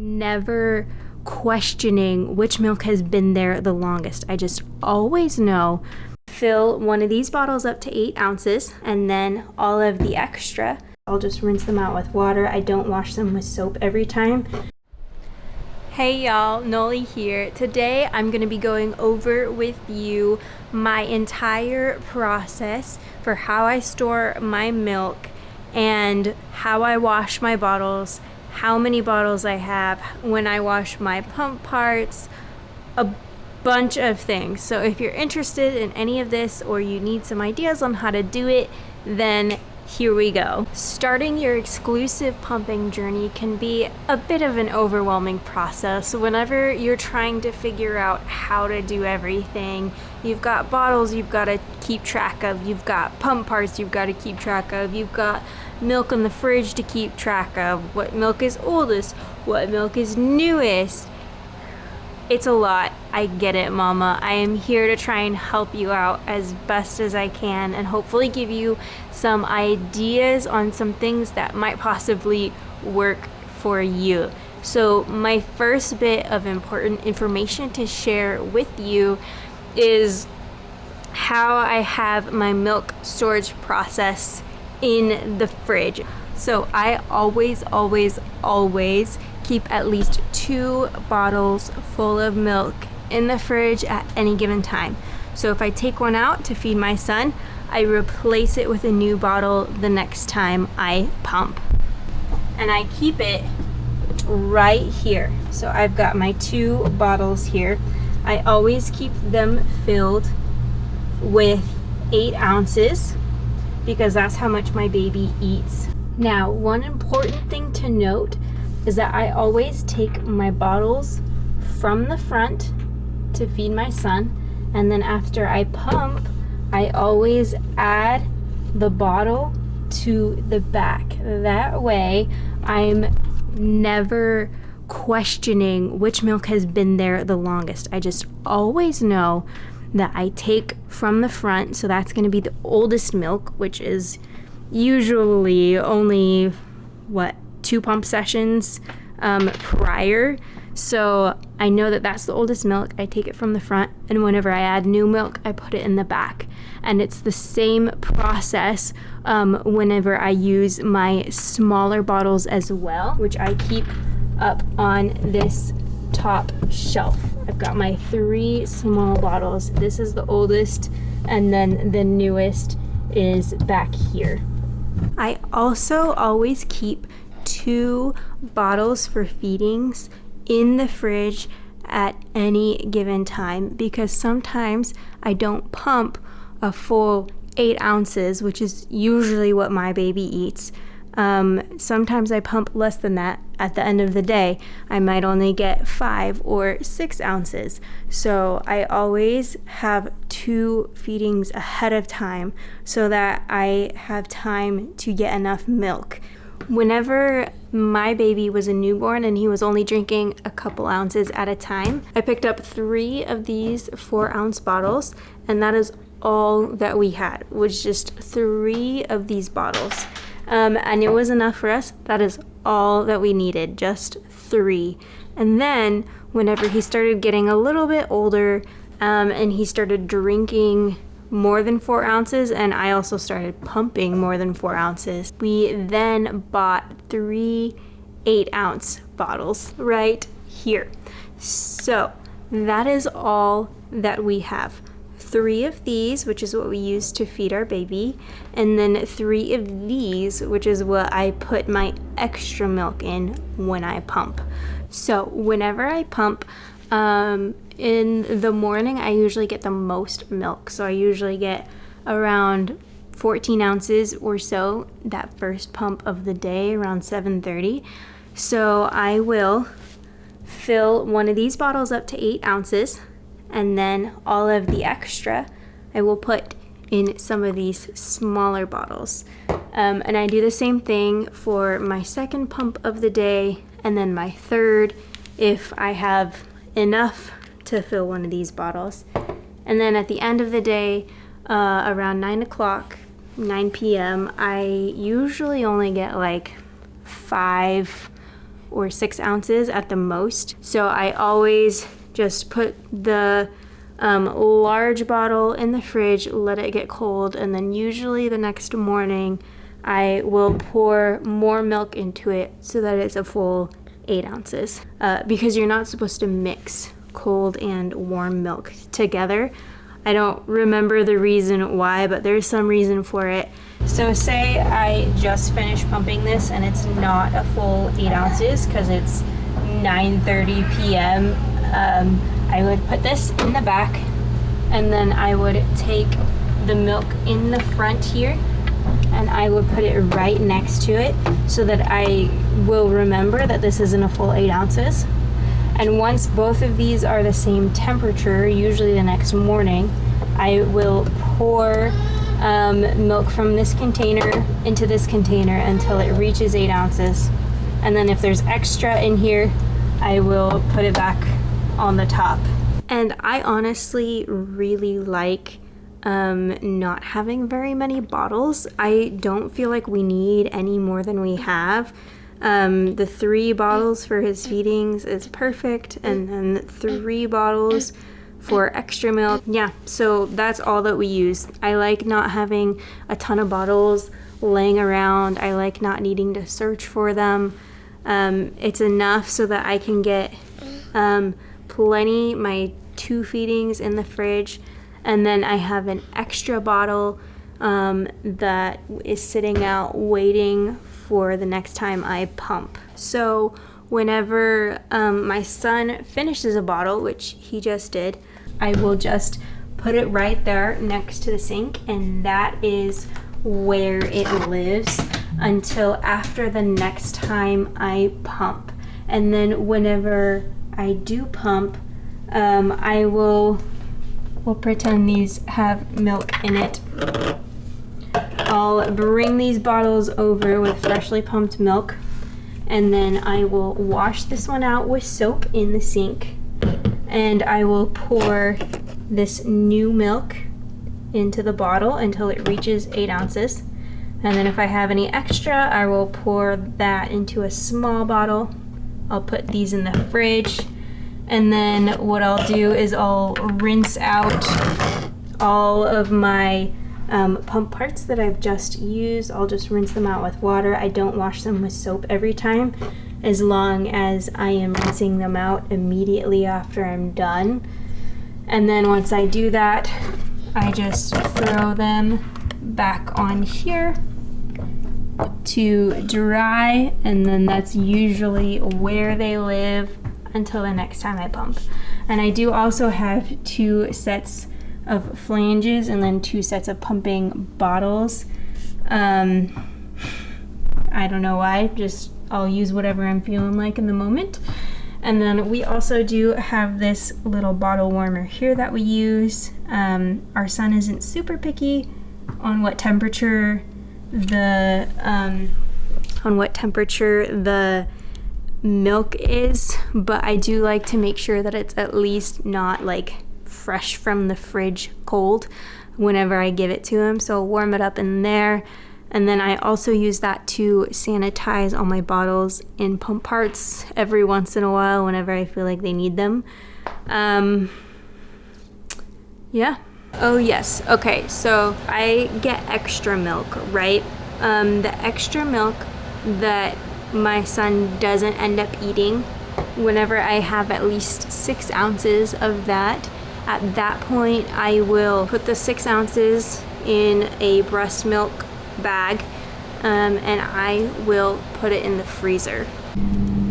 Never questioning which milk has been there the longest. I just always know. Fill one of these bottles up to 8 ounces, and then all of the extra, I'll just rinse them out with water. I don't wash them with soap every time. Hey y'all, Noli here. Today I'm going to be going over with you my entire process for how I store my milk and how I wash my bottles, how many bottles I have, when I wash my pump parts, a bunch of things. So if you're interested in any of this or you need some ideas on how to do it, then here we go. Starting your exclusive pumping journey can be a bit of an overwhelming process whenever you're trying to figure out how to do everything. You've got bottles you've got to keep track of, you've got pump parts you've got to keep track of, you've got milk in the fridge to keep track of, what milk is oldest, what milk is newest. It's a lot. I get it, Mama. I am here to try and help you out as best as I can and hopefully give you some ideas on some things that might possibly work for you. So my first bit of important information to share with you is how I have my milk storage process in the fridge. So I always keep at least 2 bottles full of milk in the fridge at any given time. So if I take one out to feed my son, I replace it with a new bottle the next time I pump. And I keep it right here. So I've got my 2 bottles here. I always keep them filled with 8 ounces because that's how much my baby eats. Now, one important thing to note is that I always take my bottles from the front to feed my son, and then after I pump, I always add the bottle to the back. That way, I'm never questioning which milk has been there the longest. I just always know that I take from the front, so that's going to be the oldest milk, which is usually only, 2 pump sessions prior. So I know that that's the oldest milk. I take it from the front, and whenever I add new milk, I put it in the back. And it's the same process whenever I use my smaller bottles as well, which I keep up on this top shelf. I've got my 3 small bottles. This is the oldest, and then the newest is back here. I also always keep 2 bottles for feedings in the fridge at any given time because sometimes I don't pump a full 8 ounces, which is usually what my baby eats. Sometimes I pump less than that. At the end of the day, I might only get 5 or 6 ounces. So I always have 2 feedings ahead of time so that I have time to get enough milk. Whenever my baby was a newborn and he was only drinking a couple ounces at a time, I picked up 3 of these 4-ounce bottles, and that is all that we had, was just 3 of these bottles. And it was enough for us. That is all that we needed, just 3. And then whenever he started getting a little bit older and he started drinking more than 4 ounces, and I also started pumping more than 4 ounces, we then bought 3 8-ounce bottles right here. So that is all that we have. 3 of these, which is what we use to feed our baby, and then 3 of these, which is what I put my extra milk in when I pump. So whenever I pump, in the morning, I usually get the most milk. So I usually get around 14 ounces or so that first pump of the day around 7:30. So I will fill one of these bottles up to 8 ounces, and then all of the extra I will put in some of these smaller bottles. And I do the same thing for my second pump of the day, and then my third if I have enough to fill one of these bottles. And then at the end of the day, around 9 p.m., I usually only get like 5 or 6 ounces at the most. So I always just put the large bottle in the fridge, let it get cold, and then usually the next morning I will pour more milk into it so that it's a full 8 ounces. Because you're not supposed to mix cold and warm milk together. I don't remember the reason why, but there's some reason for it. So say I just finished pumping this and it's not a full 8 ounces because it's 9:30 p.m. I would put this in the back, and then I would take the milk in the front here and I would put it right next to it so that I will remember that this isn't a full 8 ounces. And once both of these are the same temperature, usually the next morning, I will pour milk from this container into this container until it reaches 8 ounces. And then if there's extra in here, I will put it back on the top. And I honestly really like not having very many bottles. I don't feel like we need any more than we have. The 3 bottles for his feedings is perfect, and then 3 bottles for extra milk. Yeah, so that's all that we use. I like not having a ton of bottles laying around. I like not needing to search for them. It's enough so that I can get plenty, my 2 feedings in the fridge, and then I have an extra bottle that is sitting out waiting for the next time I pump. So whenever my son finishes a bottle, which he just did, I will just put it right there next to the sink, and that is where it lives until after the next time I pump. And then whenever I do pump, we'll pretend these have milk in it. I'll bring these bottles over with freshly pumped milk, and then I will wash this one out with soap in the sink, and I will pour this new milk into the bottle until it reaches 8 ounces. And then if I have any extra, I will pour that into a small bottle. I'll put these in the fridge, and then what I'll do is I'll rinse out all of my pump parts that I've just used. I'll just rinse them out with water. I don't wash them with soap every time, as long as I am rinsing them out immediately after I'm done. And then once I do that, I just throw them back on here to dry, and then that's usually where they live until the next time I pump. And I do also have 2 sets of flanges and then 2 sets of pumping bottles. I don't know why, just I'll use whatever I'm feeling like in the moment. And then we also do have this little bottle warmer here that we use. Our son isn't super picky on what temperature the milk is, but I do like to make sure that it's at least not like fresh from the fridge cold whenever I give it to him. So I'll warm it up in there, and then I also use that to sanitize all my bottles in pump parts every once in a while whenever I feel like they need them. Yeah. Oh yes, okay, so I get extra milk, right? The extra milk that my son doesn't end up eating, whenever I have at least 6 ounces of that, at that point I will put the 6 ounces in a breast milk bag, and I will put it in the freezer.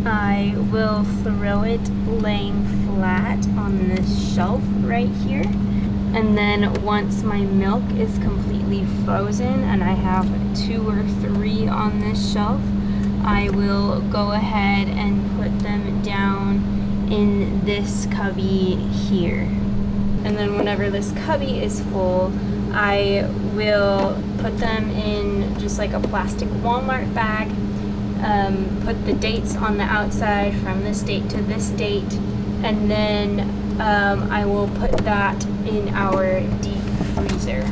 I will throw it laying flat on this shelf right here. And then once my milk is completely frozen and I have 2 or 3 on this shelf, I will go ahead and put them down in this cubby here. And then whenever this cubby is full, I will put them in just like a plastic Walmart bag, put the dates on the outside from this date to this date, and then I will put that in our deep freezer.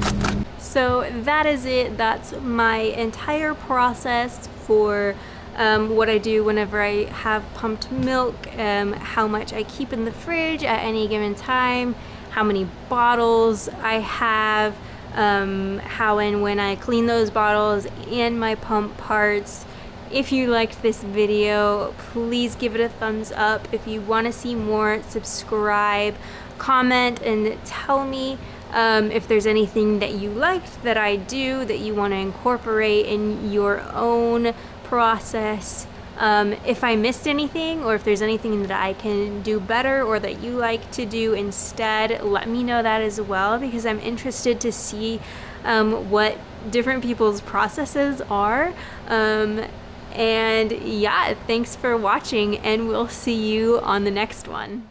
So that is it. That's my entire process for what I do whenever I have pumped milk, how much I keep in the fridge at any given time, how many bottles I have, how and when I clean those bottles and my pump parts. If you liked this video, please give it a thumbs up. If you want to see more, subscribe, comment, and tell me if there's anything that you liked that I do that you want to incorporate in your own process. If I missed anything, or if there's anything that I can do better or that you like to do instead, let me know that as well, because I'm interested to see what different people's processes are. And yeah, thanks for watching, and we'll see you on the next one.